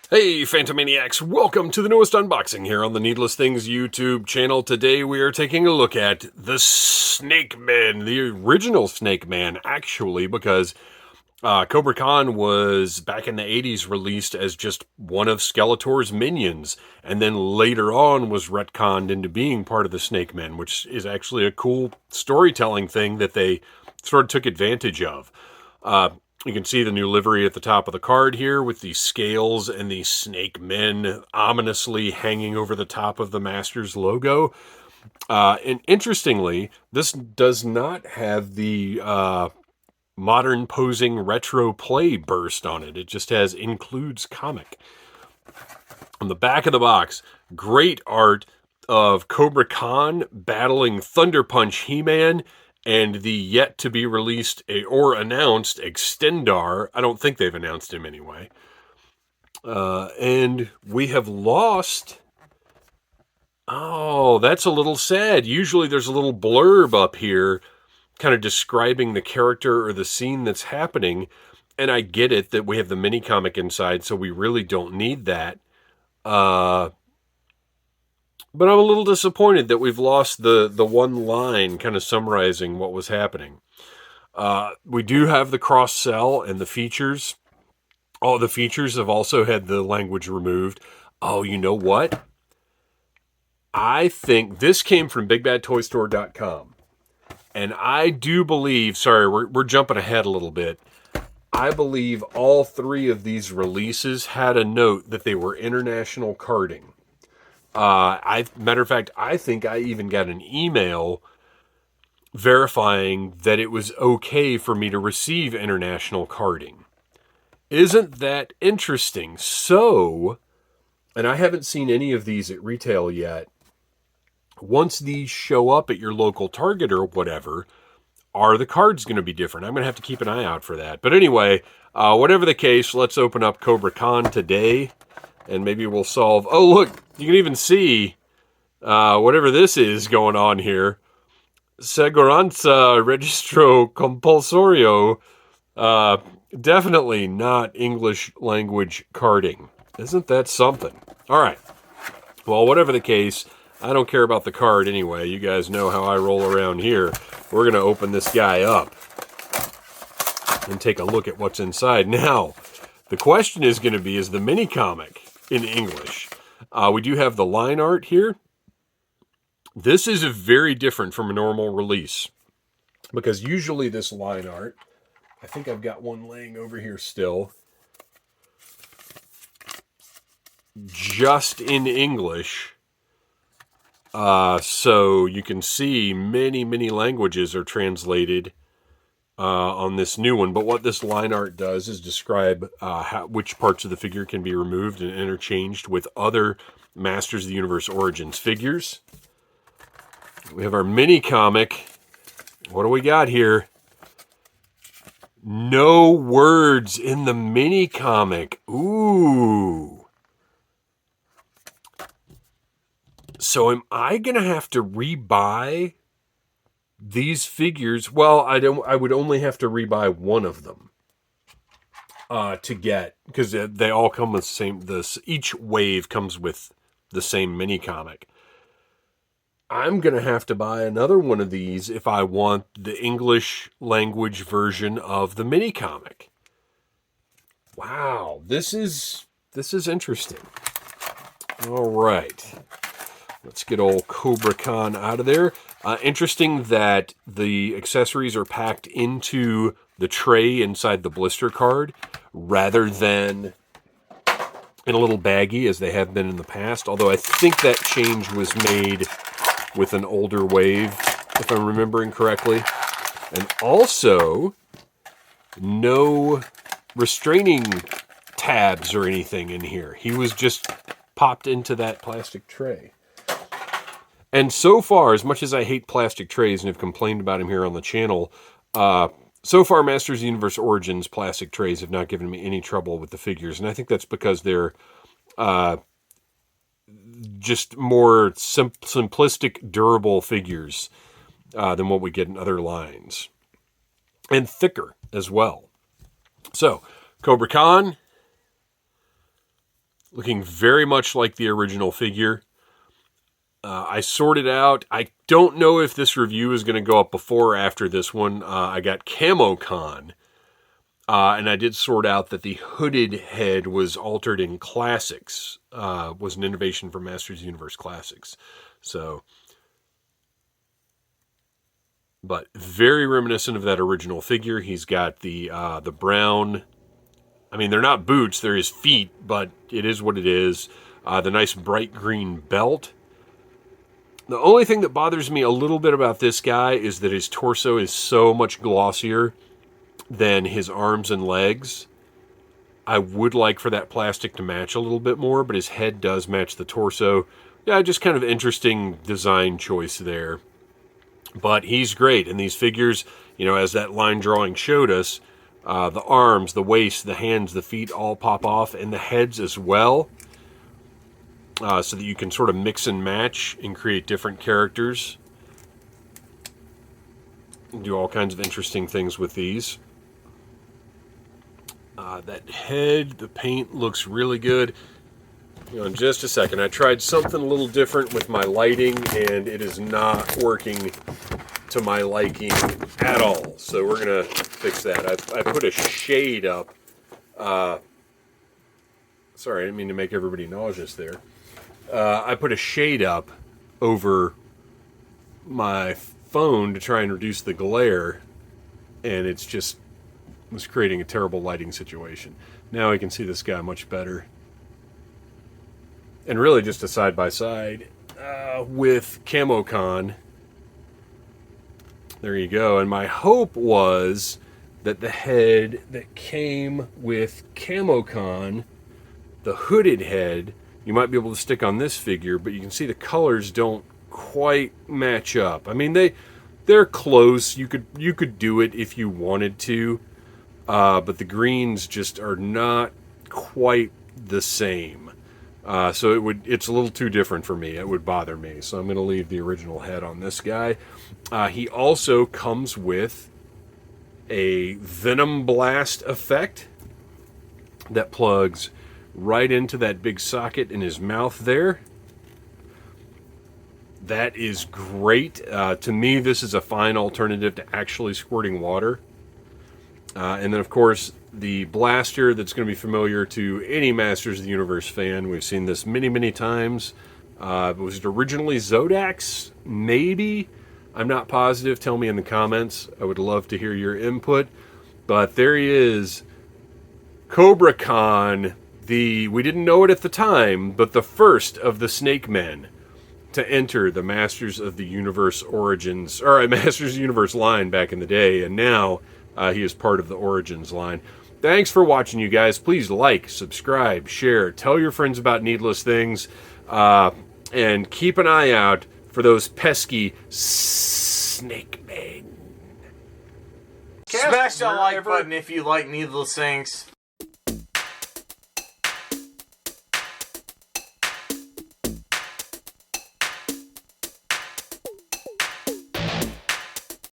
Hey Phantomaniacs, welcome to the newest unboxing here on the Needless Things YouTube channel. Today we are taking a look at the Snake Man, the original Snake Man actually, because Kobra Khan was back in the 80s released as just one of Skeletor's minions, and then later on was retconned into being part of the Snake Man, which is actually a cool storytelling thing that they sort of took advantage of. You can see the new livery at the top of the card here with the scales and the snake men ominously hanging over the top of the Masters logo. And interestingly, this does not have the modern posing retro play burst on it. It just has includes comic. On the back of the box, great art of Kobra Khan battling Thunder Punch He-Man and the yet to be released or announced Extendar. I don't think they've announced him anyway. And we have lost. Oh, that's a little sad. Usually there's a little blurb up here kind of describing the character or the scene that's happening. And I get it that we have the mini comic inside, so we really don't need that. But I'm a little disappointed that we've lost the one line kind of summarizing what was happening. We do have the cross-sell and the features. All the features have also had the language removed. Oh, you know what? I think this came from BigBadToyStore.com. And I do believe, sorry, we're jumping ahead a little bit. I believe all three of these releases had a note that they were international carding. Matter of fact, I think I even got an email verifying that it was okay for me to receive international carding. Isn't that interesting? So, and I haven't seen any of these at retail yet. Once these show up at your local Target or whatever, are the cards going to be different? I'm going to have to keep an eye out for that. But anyway, whatever the case, let's open up Kobra Khan today. And maybe we'll solve... Oh, look, you can even see whatever this is going on here. Seguranza Registro Compulsorio. Definitely not English language carding. Isn't that something? All right. Well, whatever the case, I don't care about the card anyway. You guys know how I roll around here. We're going to open this guy up and take a look at what's inside. Now, the question is going to be, is the mini comic in English? We do have the line art here. This is very different from a normal release because usually this line art, I think I've got one laying over here still, just in English. So you can see many languages are translated on this new one. But what this line art does is describe which parts of the figure can be removed and interchanged with other Masters of the Universe Origins figures. We have our mini comic. What do we got here? No words in the mini comic. Ooh. So am I going to have to rebuy these figures? Well, I would only have to rebuy one of them to get, because they all come with the same, each wave comes with the same mini comic. I'm going to have to buy another one of these if I want the English language version of the mini comic. Wow, this is interesting. All right. Let's get old Kobra Khan out of there. Interesting that the accessories are packed into the tray inside the blister card rather than in a little baggie as they have been in the past. Although I think that change was made with an older wave, if I'm remembering correctly. And also, no restraining tabs or anything in here. He was just popped into that plastic tray. And so far, as much as I hate plastic trays and have complained about him here on the channel, so far Masters of the Universe Origins plastic trays have not given me any trouble with the figures. And I think that's because they're just more simplistic, durable figures than what we get in other lines. And thicker as well. So, Kobra Khan, looking very much like the original figure. I sorted out, I don't know if this review is going to go up before or after this one. I got Kobra Khan, and I did sort out that the hooded head was altered in Classics, was an innovation from Masters of the Universe Classics. So, but very reminiscent of that original figure. He's got the brown, I mean, they're not boots, they're his feet, but it is what it is. The nice bright green belt. The only thing that bothers me a little bit about this guy is that his torso is so much glossier than his arms and legs. I would like for that plastic to match a little bit more, but his head does match the torso. Yeah, just kind of interesting design choice there. But he's great, and these figures, you know, as that line drawing showed us, the arms, the waist, the hands, the feet all pop off, and the heads as well. So that you can sort of mix and match and create different characters. Do all kinds of interesting things with these. That head, the paint looks really good. You know, in just a second, I tried something a little different with my lighting, and it is not working to my liking at all. So we're going to fix that. I put a shade up. Sorry, I didn't mean to make everybody nauseous there. I put a shade up over my phone to try and reduce the glare, and it's just was creating a terrible lighting situation. Now I can see this guy much better. And really just a side-by-side with Kobra Khan. There you go. And my hope was that the head that came with Kobra Khan, the hooded head, you might be able to stick on this figure, but you can see the colors don't quite match up. I mean, they're close. You could do it if you wanted to, but the greens just are not quite the same. So it's a little too different for me. It would bother me. So I'm going to leave the original head on this guy. He also comes with a Venom Blast effect that plugs right into that big socket in his mouth there. That is great. To me, this is a fine alternative to actually squirting water. And then, of course, the blaster that's going to be familiar to any Masters of the Universe fan. We've seen this many, many times. Was it originally Zodax? Maybe? I'm not positive. Tell me in the comments. I would love to hear your input. But there he is. Kobra Khan. We didn't know it at the time, but the first of the Snake Men to enter the Masters of the Universe Origins, or Masters of the Universe line back in the day, and now he is part of the Origins line. Thanks for watching, you guys. Please like, subscribe, share, tell your friends about Needless Things, and keep an eye out for those pesky Snake Men. Smash that like button if you like Needless Things.